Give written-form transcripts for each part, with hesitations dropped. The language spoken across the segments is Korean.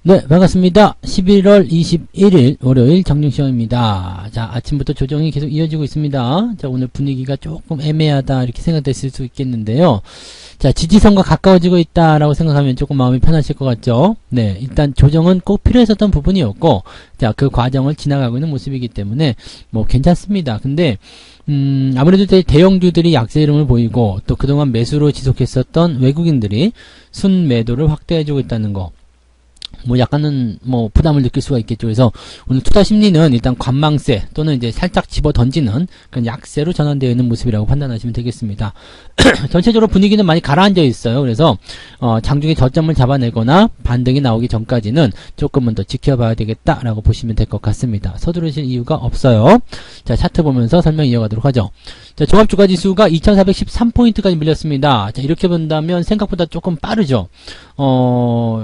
네, 반갑습니다. 11월 21일 월요일 정중시험입니다. 자, 아침부터 조정이 계속 이어지고 있습니다. 자, 오늘 분위기가 조금 애매하다 이렇게 생각됐을 수 있겠는데요. 자, 지지선과 가까워지고 있다라고 생각하면 조금 마음이 편하실 것 같죠? 네, 일단 조정은 꼭 필요했었던 부분이었고, 자, 그 과정을 지나가고 있는 모습이기 때문에 뭐 괜찮습니다. 근데 아무래도 대형주들이 약세 흐름을 보이고 또 그동안 매수로 지속했었던 외국인들이 순매도를 확대해주고 있다는 거, 뭐 약간은 뭐 부담을 느낄 수가 있겠죠. 그래서 오늘 투자 심리는 일단 관망세 또는 이제 살짝 집어 던지는 그런 약세로 전환되어 있는 모습이라고 판단하시면 되겠습니다. 전체적으로 분위기는 많이 가라앉아 있어요. 그래서 장중에 저점을 잡아내거나 반등이 나오기 전까지는 조금은 더 지켜봐야 되겠다라고 보시면 될 것 같습니다. 서두르실 이유가 없어요. 자, 차트 보면서 설명 이어가도록 하죠. 자, 종합주가지수가 2413포인트까지 밀렸습니다. 자, 이렇게 본다면 생각보다 조금 빠르죠.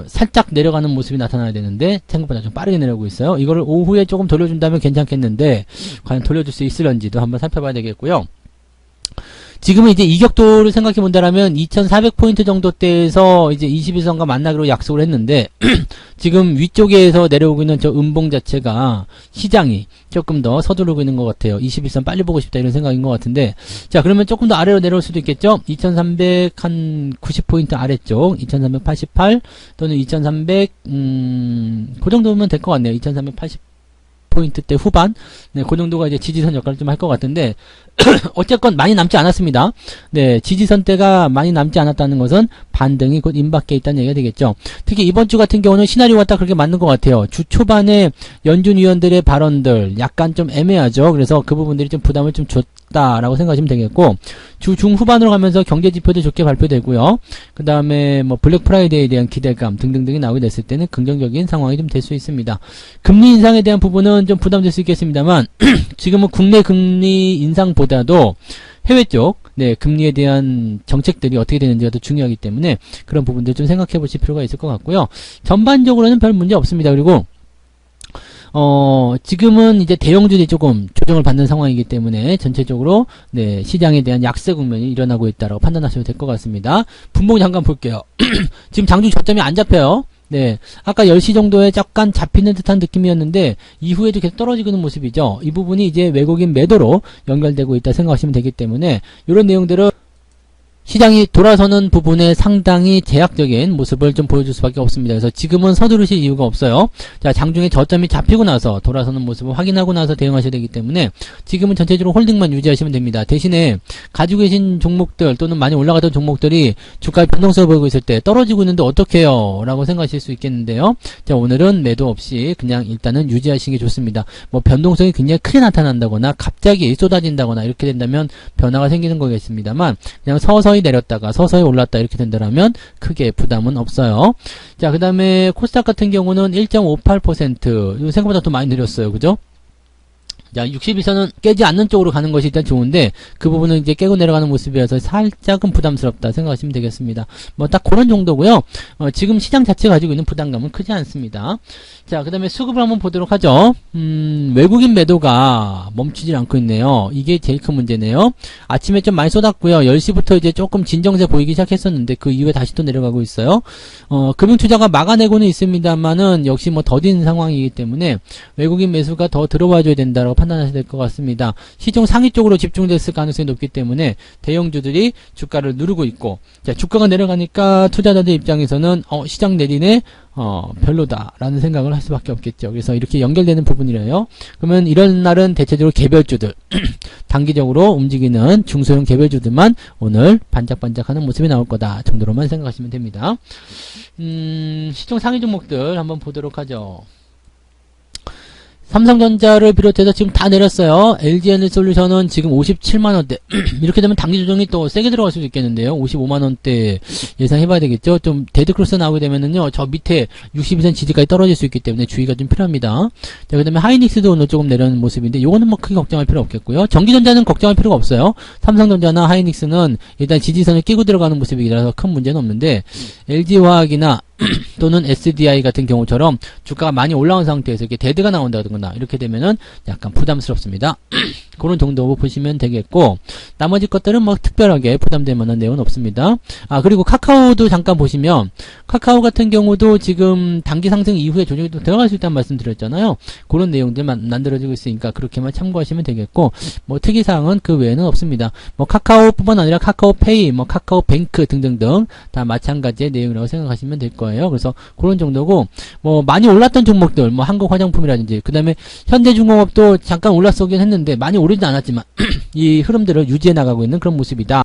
살짝 내려가는 모습이 나타나야 되는데 생각보다 좀 빠르게 내려오고 있어요. 이거를 오후에 조금 돌려준다면 괜찮겠는데 과연 돌려줄 수 있을런지도 한번 살펴봐야 되겠고요. 지금은 이제 이격도를 생각해 본다라면 2400포인트 정도대에서 이제 21선과 만나기로 약속을 했는데 지금 위쪽에서 내려오고 있는 저 음봉 자체가 시장이 조금 더 서두르고 있는 것 같아요. 21선 빨리 보고 싶다 이런 생각인 것 같은데, 자, 그러면 조금 더 아래로 내려올 수도 있겠죠. 2390포인트 아래쪽 2388 또는 2300 그 정도면 될 것 같네요. 2380포인트대 후반, 네, 그 정도가 이제 지지선 역할을 좀 할 것 같은데 어쨌건 많이 남지 않았습니다. 네, 지지선대가 많이 남지 않았다는 것은 반등이 곧 임박해 있다는 얘기가 되겠죠. 특히 이번 주 같은 경우는 시나리오가 딱 그렇게 맞는 것 같아요. 주 초반에 연준 위원들의 발언들 약간 좀 애매하죠. 그래서 그 부분들이 좀 부담을 좀 줬다라고 생각하시면 되겠고, 주 중후반으로 가면서 경제지표도 좋게 발표되고요. 그 다음에 뭐 블랙 프라이데이에 대한 기대감 등등등이 나오게 됐을 때는 긍정적인 상황이 좀 될 수 있습니다. 금리 인상에 대한 부분은 좀 부담될 수 있겠습니다만 지금은 국내 금리 인상보다도 해외 쪽, 네, 금리에 대한 정책들이 어떻게 되는지가 더 중요하기 때문에 그런 부분들 좀 생각해 보실 필요가 있을 것 같고요. 전반적으로는 별 문제 없습니다. 그리고 지금은 이제 대형주들이 조금 조정을 받는 상황이기 때문에 전체적으로 네, 시장에 대한 약세 국면이 일어나고 있다라고 판단하셔도 될 것 같습니다. 분봉 잠깐 볼게요. 지금 장중 저점이 안 잡혀요. 네, 아까 10시 정도에 약간 잡히는 듯한 느낌이었는데 이후에도 계속 떨어지고 있는 모습이죠. 이 부분이 이제 외국인 매도로 연결되고 있다 생각하시면 되기 때문에 이런 내용들은 시장이 돌아서는 부분에 상당히 제약적인 모습을 좀 보여줄 수밖에 없습니다. 그래서 지금은 서두르실 이유가 없어요. 자, 장중에 저점이 잡히고 나서 돌아서는 모습을 확인하고 나서 대응하셔야 되기 때문에 지금은 전체적으로 홀딩만 유지하시면 됩니다. 대신에 가지고 계신 종목들 또는 많이 올라가던 종목들이 주가의 변동성을 보이고 있을 때 떨어지고 있는데 어떡해요? 라고 생각하실 수 있겠는데요. 자, 오늘은 매도 없이 그냥 일단은 유지하시는 게 좋습니다. 뭐 변동성이 굉장히 크게 나타난다거나 갑자기 쏟아진다거나 이렇게 된다면 변화가 생기는 거겠습니다만 그냥 서서히 내렸다가 서서히 올랐다 이렇게 된다면 크게 부담은 없어요. 자, 그 다음에 코스닥 같은 경우는 1.58% 생각보다 더 많이 내렸어요. 그죠? 자, 61선은 깨지 않는 쪽으로 가는 것이 일단 좋은데 그 부분은 이제 깨고 내려가는 모습이어서 살짝은 부담스럽다 생각하시면 되겠습니다. 뭐 딱 그런 정도고요. 지금 시장 자체가 가지고 있는 부담감은 크지 않습니다. 자, 그 다음에 수급을 한번 보도록 하죠. 외국인 매도가 멈추질 않고 있네요. 이게 제일 큰 문제네요. 아침에 좀 많이 쏟았고요. 10시부터 이제 조금 진정세 보이기 시작했었는데 그 이후에 다시 또 내려가고 있어요. 금융투자가 막아내고는 있습니다만은 역시 뭐 더딘 상황이기 때문에 외국인 매수가 더 들어와줘야 된다라고 판단하셔야 될 것 같습니다. 시중 상위 쪽으로 집중됐을 가능성이 높기 때문에 대형주들이 주가를 누르고 있고, 자, 주가가 내려가니까 투자자들 입장에서는 시장 내리네, 별로다라는 생각을 할 수밖에 없겠죠. 그래서 이렇게 연결되는 부분이래요. 그러면 이런 날은 대체적으로 개별주들 단기적으로 움직이는 중소형 개별주들만 오늘 반짝반짝하는 모습이 나올 거다 정도로만 생각하시면 됩니다. 시중 상위 종목들 한번 보도록 하죠. 삼성전자를 비롯해서 지금 다 내렸어요. LG에너지솔루션은 지금 57만원대. 이렇게 되면 단기 조정이 또 세게 들어갈 수도 있겠는데요. 55만원대 예상해봐야 되겠죠. 좀 데드크로스 나오게 되면은요, 저 밑에 62선 지지까지 떨어질 수 있기 때문에 주의가 좀 필요합니다. 자, 그 다음에 하이닉스도 오늘 조금 내려는 모습인데, 요거는 뭐 크게 걱정할 필요 없겠고요. 전기전자는 걱정할 필요가 없어요. 삼성전자나 하이닉스는 일단 지지선을 끼고 들어가는 모습이라서 큰 문제는 없는데, LG화학이나 또는 SDI 같은 경우처럼 주가가 많이 올라온 상태에서 이렇게 데드가 나온다거나 이렇게 되면은 약간 부담스럽습니다. 그런 정도 보시면 되겠고, 나머지 것들은 뭐 특별하게 부담될 만한 내용은 없습니다. 그리고 카카오도 잠깐 보시면, 카카오 같은 경우도 지금 단기 상승 이후에 조정이 또 들어갈 수 있다는 말씀 드렸잖아요. 그런 내용들만 만들어지고 있으니까 그렇게만 참고하시면 되겠고, 뭐 특이사항은 그 외에는 없습니다. 뭐 카카오뿐만 아니라 카카오페이, 뭐 카카오뱅크 등등등 다 마찬가지의 내용이라고 생각하시면 될 거예요. 그래서 그런 정도고, 뭐 많이 올랐던 종목들, 뭐 한국화장품이라든지, 그 다음에 현대중공업도 잠깐 올랐었긴 했는데 많이 오르진 않았지만 이 흐름들을 유지해 나가고 있는 그런 모습이다.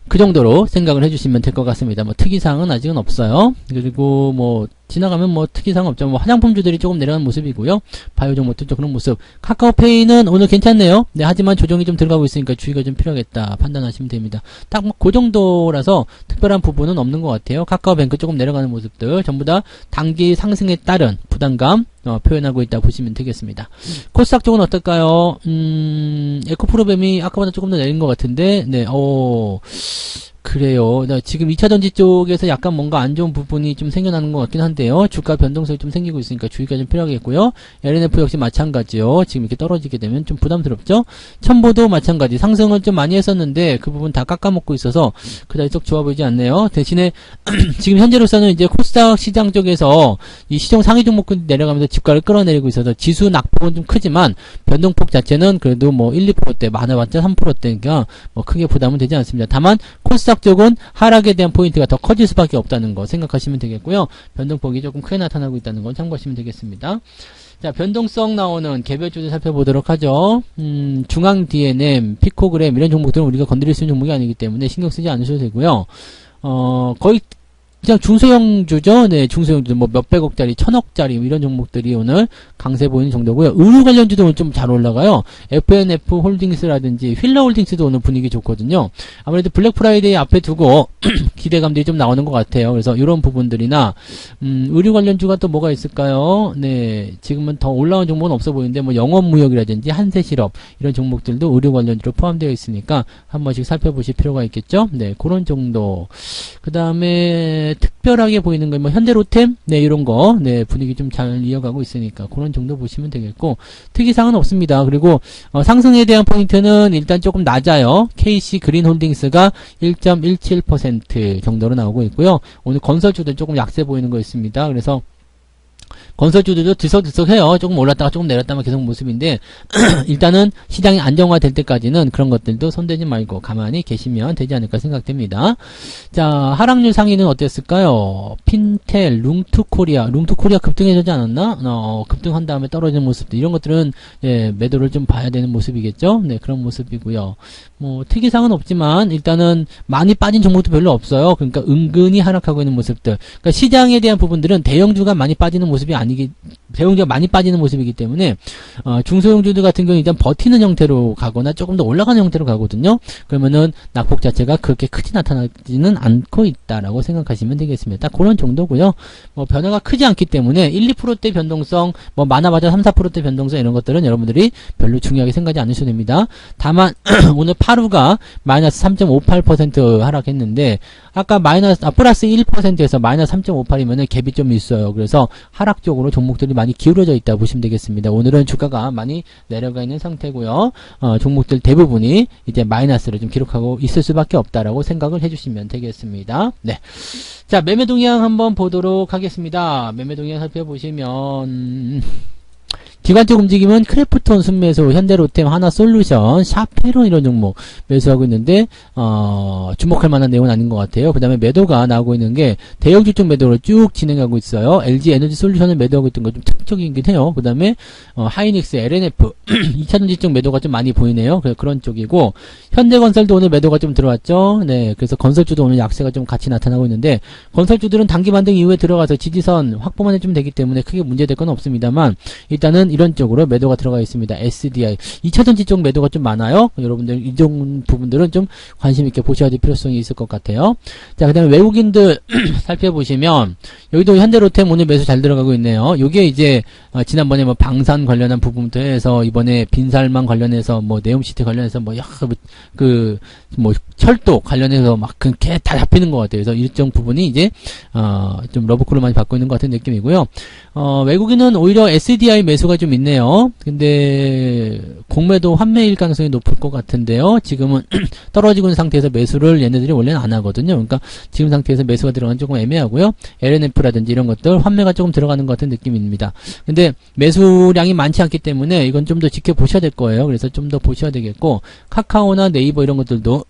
그 정도로 생각을 해주시면 될 것 같습니다. 뭐 특이사항은 아직은 없어요. 그리고 뭐 지나가면 뭐 특이사항 없죠. 뭐 화장품주들이 조금 내려가는 모습이고요. 바이오 종목들도 그런 모습. 카카오페이는 오늘 괜찮네요. 네, 하지만 조정이 좀 들어가고 있으니까 주의가 좀 필요하겠다 판단하시면 됩니다. 딱 뭐 그 정도라서 특별한 부분은 없는 것 같아요. 카카오뱅크 조금 내려가는 모습들 전부 다 단기 상승에 따른 부담감 표현하고 있다 보시면 되겠습니다. 코스닥 쪽은 어떨까요? 에코프로뱀이 아까보다 조금 더 내린 것 같은데, 네, 그래요. 지금 2차전지 쪽에서 약간 뭔가 안 좋은 부분이 좀 생겨나는 것 같긴 한데요. 주가 변동성이 좀 생기고 있으니까 주의가 좀 필요하겠고요. LNF 역시 마찬가지요. 지금 이렇게 떨어지게 되면 좀 부담스럽죠? 첨보도 마찬가지. 상승을 좀 많이 했었는데 그 부분 다 깎아먹고 있어서 그다지 썩 좋아 보이지 않네요. 대신에 지금 현재로서는 이제 코스닥 시장 쪽에서 이 시정 상위 종목군이 내려가면서 집가를 끌어내리고 있어서 지수 낙폭은 좀 크지만 변동폭 자체는 그래도 뭐 1, 2%대, 많아봤자 3%대니까 뭐 크게 부담은 되지 않습니다. 다만 코스닥 쪽은 하락에 대한 포인트가 더 커질 수밖에 없다는 거 생각하시면 되겠고요. 변동폭이 조금 크게 나타나고 있다는 건 참고하시면 되겠습니다. 자, 변동성 나오는 개별주들 살펴보도록 하죠. 중앙 DNM, 피코그램 이런 종목들은 우리가 건드릴 수 있는 종목이 아니기 때문에 신경 쓰지 않으셔도 되고요. 거의 그냥 중소형주죠. 네, 중소형주 뭐 몇백억짜리, 천억짜리 이런 종목들이 오늘 강세 보이는 정도고요. 의류 관련주도 오늘 좀 잘 올라가요. FNF 홀딩스라든지 휠러 홀딩스도 오늘 분위기 좋거든요. 아무래도 블랙 프라이데이 앞에 두고 기대감들이 좀 나오는 것 같아요. 그래서 이런 부분들이나 의류 관련주가 또 뭐가 있을까요? 네, 지금은 더 올라온 종목은 없어 보이는데 뭐 영업무역이라든지 한세실업 이런 종목들도 의류 관련주로 포함되어 있으니까 한 번씩 살펴보실 필요가 있겠죠. 네, 그런 정도. 그 다음에 특별하게 보이는 건 뭐 현대로템 네 이런 거 네 분위기 좀 잘 이어가고 있으니까 그런 정도 보시면 되겠고 특이사항은 없습니다. 그리고 상승에 대한 포인트는 일단 조금 낮아요. KC 그린홀딩스가 1.17% 정도로 나오고 있고요. 오늘 건설주들 조금 약세 보이는 거 있습니다. 그래서 건설주들도 들썩들썩해요. 조금 올랐다가 조금 내렸다만 계속 모습인데 일단은 시장이 안정화될 때까지는 그런 것들도 손대지 말고 가만히 계시면 되지 않을까 생각됩니다. 자, 하락률 상위는 어땠을까요? 핀텔, 룽투코리아 급등해지지 않았나? 급등한 다음에 떨어지는 모습들 이런 것들은 예, 매도를 좀 봐야 되는 모습이겠죠? 네, 그런 모습이고요. 뭐 특이사항은 없지만 일단은 많이 빠진 종목도 별로 없어요. 그러니까 은근히 하락하고 있는 모습들. 그러니까 시장에 대한 부분들은 대형주가 많이 빠지는 모습이 아니기 대형주가 많이 빠지는 모습이기 때문에 중소형주들 같은 경우는 일단 버티는 형태로 가거나 조금 더 올라가는 형태로 가거든요. 그러면은 낙폭 자체가 그렇게 크게 나타나지는 않고 있다라고 생각하시면 되겠습니다. 딱 그런 정도고요. 뭐 변화가 크지 않기 때문에 1, 2%대 변동성, 뭐 많아봤자 3, 4%대 변동성 이런 것들은 여러분들이 별로 중요하게 생각하지 않으셔도 됩니다. 다만 오늘 파루가 마이너스 3.58% 하락했는데 아까 플러스 1%에서 마이너스 3.58이면은 갭이 좀 있어요. 그래서 하락 쪽으로 종목들이 많이 기울어져 있다 보시면 되겠습니다. 오늘은 주가가 많이 내려가 있는 상태고요. 종목들 대부분이 이제 마이너스를 좀 기록하고 있을 수밖에 없다라고 생각을 해주시면 되겠습니다. 네. 자, 매매 동향 한번 보도록 하겠습니다. 매매 동향 살펴보시면 기관적 움직임은 크래프톤 순매수, 현대로템, 하나솔루션, 샤페론 이런 종목 매수하고 있는데 주목할 만한 내용은 아닌 것 같아요. 그 다음에 매도가 나오고 있는 게 대형주 쪽 매도로 쭉 진행하고 있어요. LG 에너지 솔루션을 매도하고 있던 거 좀 특징적이긴 해요. 그 다음에 하이닉스, LNF 2차전지 쪽 매도가 좀 많이 보이네요. 그런 쪽이고 현대건설도 오늘 매도가 좀 들어왔죠. 네, 그래서 건설주도 오늘 약세가 좀 같이 나타나고 있는데 건설주들은 단기 반등 이후에 들어가서 지지선 확보만 해주면 되기 때문에 크게 문제될 건 없습니다만 일단은 이런 쪽으로 매도가 들어가 있습니다. SDI 2차전지 쪽 매도가 좀 많아요. 여러분들 이 종 부분들은 좀 관심 있게 보셔야 될 필요성이 있을 것 같아요. 자, 그 다음에 외국인들 살펴보시면 여기도 현대로템 오늘 매수 잘 들어가고 있네요. 요게 이제 지난번에 뭐 방산 관련한 부분부터 해서 이번에 빈살만 관련해서 뭐 네옴시티 관련해서 뭐 철도 관련해서 막 그게 다 잡히는 것 같아요. 그래서 일정 부분이 이제 좀 러브콜을 많이 받고 있는 것 같은 느낌이고요. 외국인은 오히려 SDI 매수가 좀 좀 있네요. 근데 공매도 환매일 가능성이 높을 것 같은데요. 지금은 떨어지고 있는 상태에서 매수를 얘네들이 원래는 안 하거든요. 그러니까 지금 상태에서 매수가 들어가는 조금 애매하고요. LNF라든지 이런 것들 환매가 조금 들어가는 것 같은 느낌입니다. 근데 매수량이 많지 않기 때문에 이건 좀 더 지켜보셔야 될 거예요. 그래서 좀 더 보셔야 되겠고, 카카오나 네이버 이런 것들도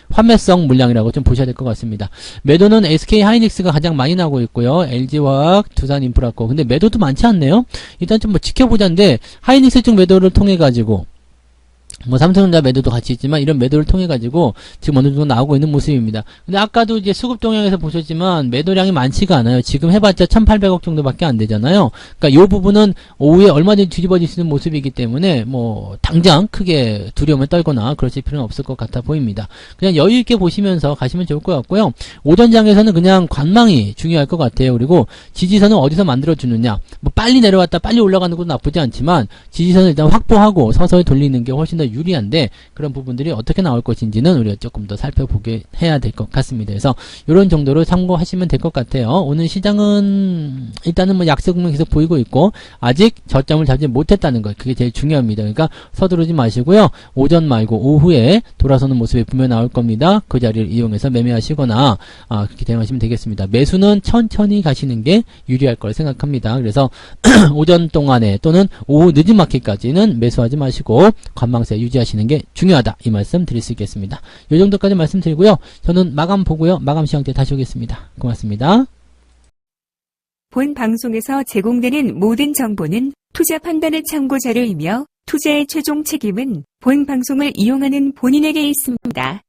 환매성 물량이라고 좀 보셔야 될 것 같습니다. 매도는 SK 하이닉스가 가장 많이 나오고 있고요. LG화학, 두산인프라코. 근데 매도도 많지 않네요. 일단 좀 뭐 지켜보자인데, 하이닉스 쪽 매도를 통해 가지고 뭐 삼성전자 매도도 같이 있지만 이런 매도를 통해 가지고 지금 어느 정도 나오고 있는 모습입니다. 근데 아까도 이제 수급 동향에서 보셨지만 매도량이 많지가 않아요. 지금 해봤자 1,800억 정도밖에 안 되잖아요. 그러니까 이 부분은 오후에 얼마든지 뒤집어질 수 있는 모습이기 때문에 뭐 당장 크게 두려움을 떨거나 그러실 필요는 없을 것 같아 보입니다. 그냥 여유 있게 보시면서 가시면 좋을 것 같고요. 오전장에서는 그냥 관망이 중요할 것 같아요. 그리고 지지선은 어디서 만들어 주느냐. 뭐 빨리 내려왔다 빨리 올라가는 것도 나쁘지 않지만 지지선을 일단 확보하고 서서히 돌리는 게 훨씬 더 유리한데, 그런 부분들이 어떻게 나올 것인지는 우리가 조금 더 살펴보게 해야 될 것 같습니다. 그래서 이런 정도로 참고하시면 될 것 같아요. 오늘 시장은 일단은 뭐 약세 국면 계속 보이고 있고 아직 저점을 잡지 못했다는 것, 그게 제일 중요합니다. 그러니까 서두르지 마시고요. 오전 말고 오후에 돌아서는 모습이 분명 나올 겁니다. 그 자리를 이용해서 매매하시거나 그렇게 대응하시면 되겠습니다. 매수는 천천히 가시는 게 유리할 거라 생각합니다. 그래서 오전 동안에 또는 오후 늦은 마켓까지는 매수하지 마시고 관망세 유지하시는 게 중요하다, 이 말씀 드릴 수 있겠습니다. 이 정도까지 말씀드리고요. 저는 마감 보고요. 마감 시황 때 다시 오겠습니다. 고맙습니다. 본 방송에서 제공되는 모든 정보는 투자 판단의 참고 자료이며 투자의 최종 책임은 본 방송을 이용하는 본인에게 있습니다.